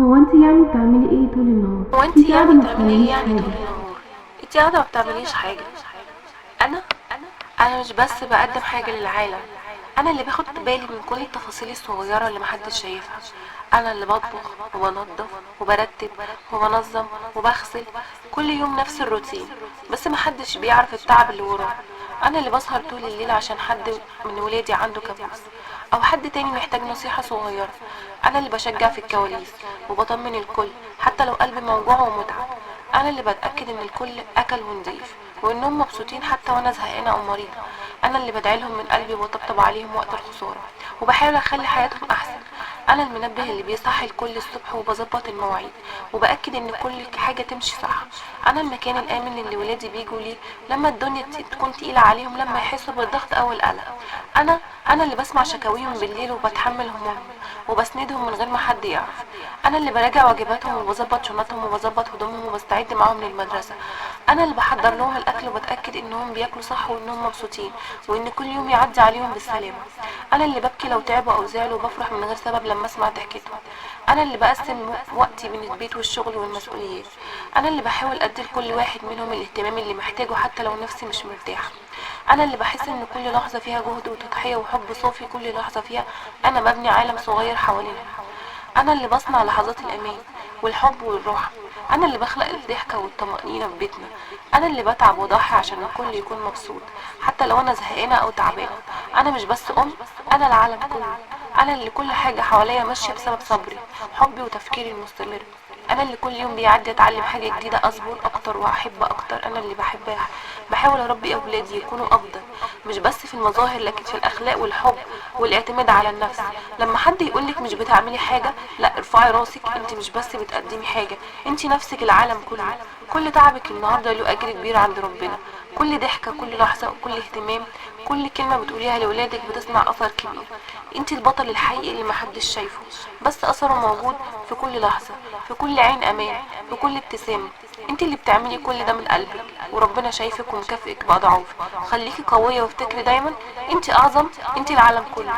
هو انت يعني بتعملي ايه طول النهار؟ هو انت انت قاعده يعني ما بتعملي ايه بتعمليش يعني طول حاجه. النهار؟ انت قاعده ما بتعمليش حاجه. انا انا مش بس بقدم حاجه للعالم، انا اللي باخد بالي من كل التفاصيل الصغيره اللي محدش شايفها. انا اللي بطبخ وبنظف وبرتب وبنظم وبغسل، كل يوم نفس الروتين، بس محدش بيعرف التعب اللي وراه. انا اللي بسهر طول الليل عشان حد من ولادي عنده كابوس او حد تاني محتاج نصيحة صغيرة. انا اللي بشجع في الكواليس وبطمن الكل حتى لو قلبي موجوع ومتعب. انا اللي بتأكد ان الكل اكل ونضيف وانهم مبسوطين حتى وانا زهقانة او مريضة. انا اللي بدعيلهم من قلبي وبطبطب عليهم وقت الخسارة وبحاول اخلي حياتهم احسن. انا المنبه اللي بيصحي الكل الصبح وبظبط المواعيد وبأكد ان كل حاجة تمشي صح. انا المكان الامن اللي ولادي بيجوا ليه لما الدنيا تكون تقيلة عليهم، لما يحسوا بالضغط او القلق. انا انا اللي بسمع شكاويهم بالليل وبتحمل همومهم وبسندهم من غير ما حد يعرف. انا اللي براجع واجباتهم وبظبط شنطهم وبظبط هدومهم وبستعد معاهم للمدرسة. انا اللي بحضر لهم الاكل وبتأكد انهم بياكلوا صح وانهم مبسوطين وان كل يوم يعدي عليهم بالسلامة. انا اللي ببكي لو تعبوا او زعلوا وبفرح من غير سبب لما اسمع ضحكتهم. انا اللي بقسم وقتي بين البيت والشغل والمسؤوليات. انا اللي بحاول ادي لكل واحد منهم الاهتمام اللي محتاجه حتى لو نفسي مش مرتاحة. انا اللي بحس ان كل لحظة فيها جهد وتضحية وحب صافي، كل لحظة فيها انا ببني عالم صغير حوالينهم. انا اللي بصنع لحظات الامان والحب والراحة. انا اللي بخلق الضحكة والطمأنينة في بيتنا. انا اللي بتعب وضحي عشان الكل يكون مبسوط حتى لو انا زهقانة او تعبانة. انا مش بس انا العالم كله. انا اللي كل حاجة حواليا ماشية بسبب صبري، حبي وتفكيري المستمر. انا اللي كل يوم بيعدي اتعلم حاجة جديدة، اصبر اكتر واحب اكتر. انا اللي بحاول اربي اولادي يكونوا افضل، مش بس في المظاهر لكن في الاخلاق والحب والاعتماد على النفس. لما حد يقولك مش بتعملي حاجة، لا، ارفعي راسك، انت مش بس بتقدمي حاجة، انت نفسك العالم كله. كل تعبك النهاردة له اجر كبير عند ربنا. كل ضحكة، كل لحظة، وكل اهتمام، كل كلمة بتقوليها لولادك بتصنع اثر كبير. انت البطل الحقيقي اللي محدش شايفه بس اثره موجود في كل لحظة، في كل عين امان، في كل ابتسامة. انت اللي بتعملي كل ده من قلبك وربنا شايفك ومكافئك بأضعاف. خليكي قوية وافتكري دايما انت اعظم، انت العالم كله.